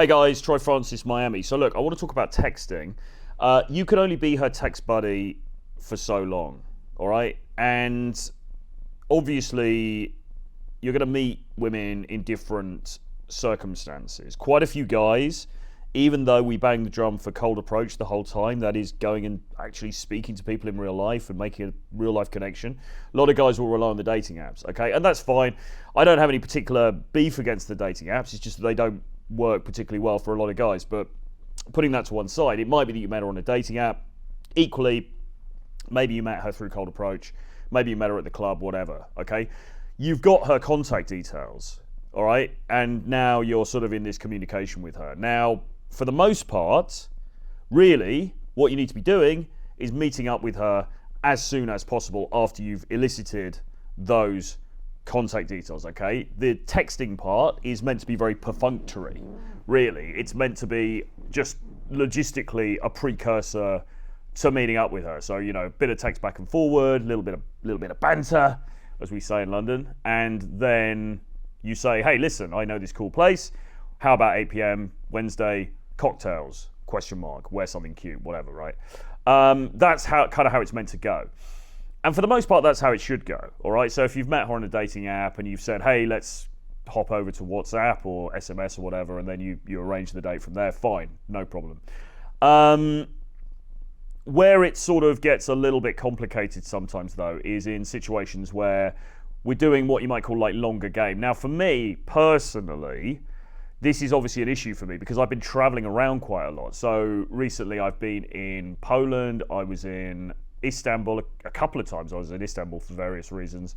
Hey guys, Troy Francis, Miami. So look, I want to talk about texting. You can only be her text buddy for so long, all right? And obviously, you're going to meet women in different circumstances. Quite a few guys, even though we bang the drum for cold approach the whole time, that is going and actually speaking to people in real life and making a real life connection, a lot of guys will rely on the dating apps, okay? And that's fine. I don't have any particular beef against the dating apps. It's just that they don't work particularly well for a lot of guys. But putting that to one side, it might be that you met her on a dating app. Equally, maybe you met her through cold approach. Maybe you met her at the club, whatever, okay? You've got her contact details, all right? And now you're sort of in this communication with her. Now, for the most part, really, what you need to be doing is meeting up with her as soon as possible after you've elicited those contact details, okay? The texting part is meant to be very perfunctory, really. It's meant to be just logistically a precursor to meeting up with her. So, you know, a bit of text back and forward, a little bit of banter, as we say in London, and then you say, hey, listen, I know this cool place. How about 8 p.m. Wednesday, cocktails, ? Wear something cute, whatever, right? That's how it's meant to go. And for the most part, that's how it should go, all right? So if you've met her on a dating app and you've said, hey, let's hop over to WhatsApp or SMS or whatever, and then you arrange the date from there, fine, no problem. Where it sort of gets a little bit complicated sometimes, though, is in situations where we're doing what you might call like longer game. Now, for me, personally, this is obviously an issue for me because I've been traveling around quite a lot. So recently I've been in Poland, I was in Istanbul a couple of times. I was in Istanbul for various reasons.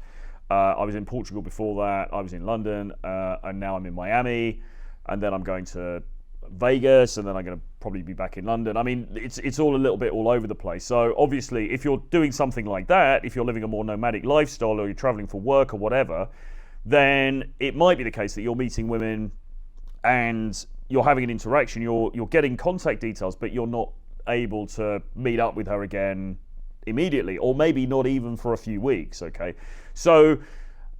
I was in Portugal before that. I was in London, and now I'm in Miami, and then I'm going to Vegas, and then I'm going to probably be back in London. I mean, it's all a little bit all over the place. So obviously, if you're doing something like that, if you're living a more nomadic lifestyle or you're traveling for work or whatever, then it might be the case that you're meeting women and you're having an interaction. You're getting contact details, but you're not able to meet up with her again immediately, or maybe not even for a few weeks, okay? So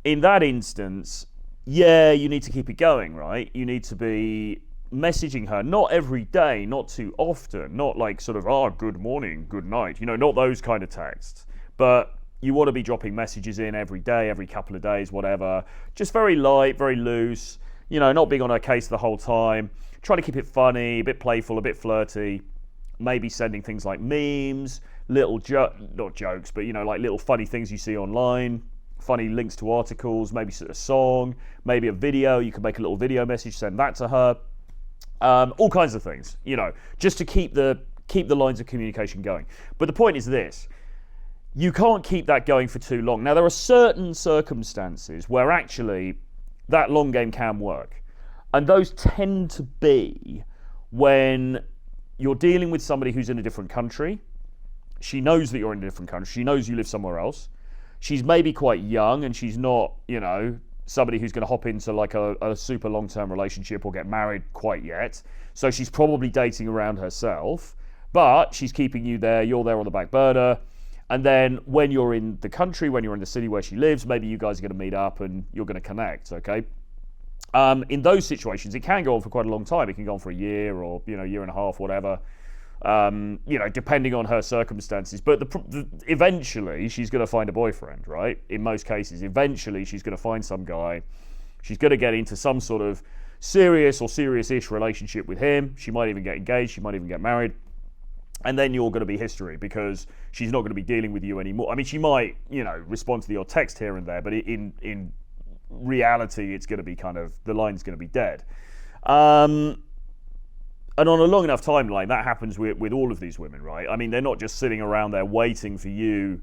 in that instance, yeah, you need to keep it going, right? You need to be messaging her, not every day, not too often, not like sort of, good morning, good night, you know, not those kind of texts, but you want to be dropping messages in every day, every couple of days, whatever, just very light, very loose, you know, not being on her case the whole time, trying to keep it funny, a bit playful, a bit flirty, maybe sending things like memes, little not jokes, but, you know, like little funny things you see online, funny links to articles, maybe a song, maybe a video. You can make a little video message, send that to her. All kinds of things, you know, just to keep the lines of communication going. But the point is this: you can't keep that going for too long. Now, there are certain circumstances where actually that long game can work, and those tend to be when you're dealing with somebody who's in a different country. She knows that you're in a different country. She knows you live somewhere else. She's maybe quite young, and she's not, you know, somebody who's going to hop into like a super long-term relationship or get married quite yet. So she's probably dating around herself, but she's keeping you there. You're there on the back burner. And then when you're in the country, when you're in the city where she lives, maybe you guys are going to meet up and you're going to connect, okay? In those situations, it can go on for quite a long time. It can go on for a year or, you know, year and a half, whatever. You know, depending on her circumstances. But eventually, she's going to find a boyfriend, right? In most cases, eventually, she's going to find some guy. She's going to get into some sort of serious or serious-ish relationship with him. She might even get engaged. She might even get married. And then you're going to be history because she's not going to be dealing with you anymore. I mean, she might, you know, respond to your text here and there, but in reality, it's going to be kind of, the line's going to be dead. And on a long enough timeline, that happens with all of these women, right? I mean, they're not just sitting around there waiting for you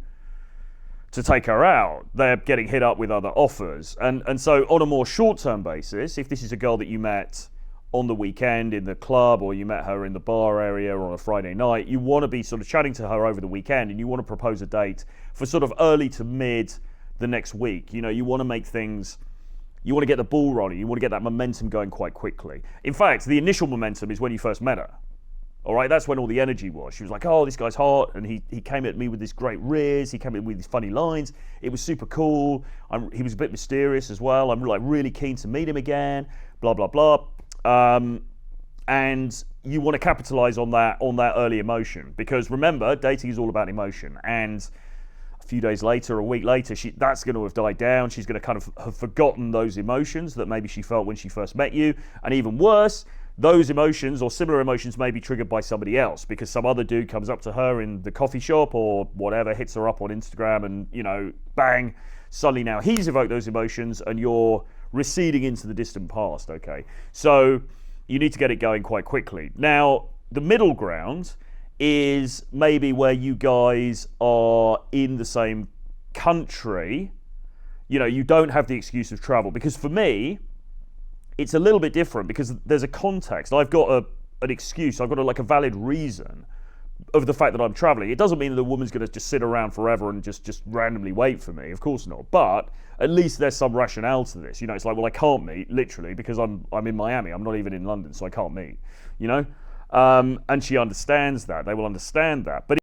to take her out. They're getting hit up with other offers. And so on a more short-term basis, if this is a girl that you met on the weekend in the club, or you met her in the bar area or on a Friday night, you want to be sort of chatting to her over the weekend, and you want to propose a date for sort of early to mid the next week. You know, you want to make things... You want to get the ball rolling. You want to get that momentum going quite quickly. In fact, the initial momentum is when you first met her. All right, that's when all the energy was. She was like, oh, this guy's hot. And he came at me with this great riz. He came in with these funny lines. It was super cool. He was a bit mysterious as well. I'm like really keen to meet him again. Blah, blah, blah. and you want to capitalize on that early emotion, because remember, dating is all about emotion. And a few days later, a week later, that's going to have died down. She's going to kind of have forgotten those emotions that maybe she felt when she first met you. And even worse, those emotions or similar emotions may be triggered by somebody else, because some other dude comes up to her in the coffee shop or whatever, hits her up on Instagram, and, you know, bang, suddenly now he's evoked those emotions and you're receding into the distant past, okay? So you need to get it going quite quickly. Now, the middle ground is maybe where you guys are in the same country. You know, you don't have the excuse of travel, because for me, it's a little bit different, because there's a context. I've got an excuse. I've got a valid reason of the fact that I'm traveling. It doesn't mean that the woman's going to just sit around forever and just randomly wait for me. Of course not. But at least there's some rationale to this. You know, it's like, well, I can't meet, literally, because I'm in Miami. I'm not even in London, so I can't meet. You know, and she understands that. They will understand that. But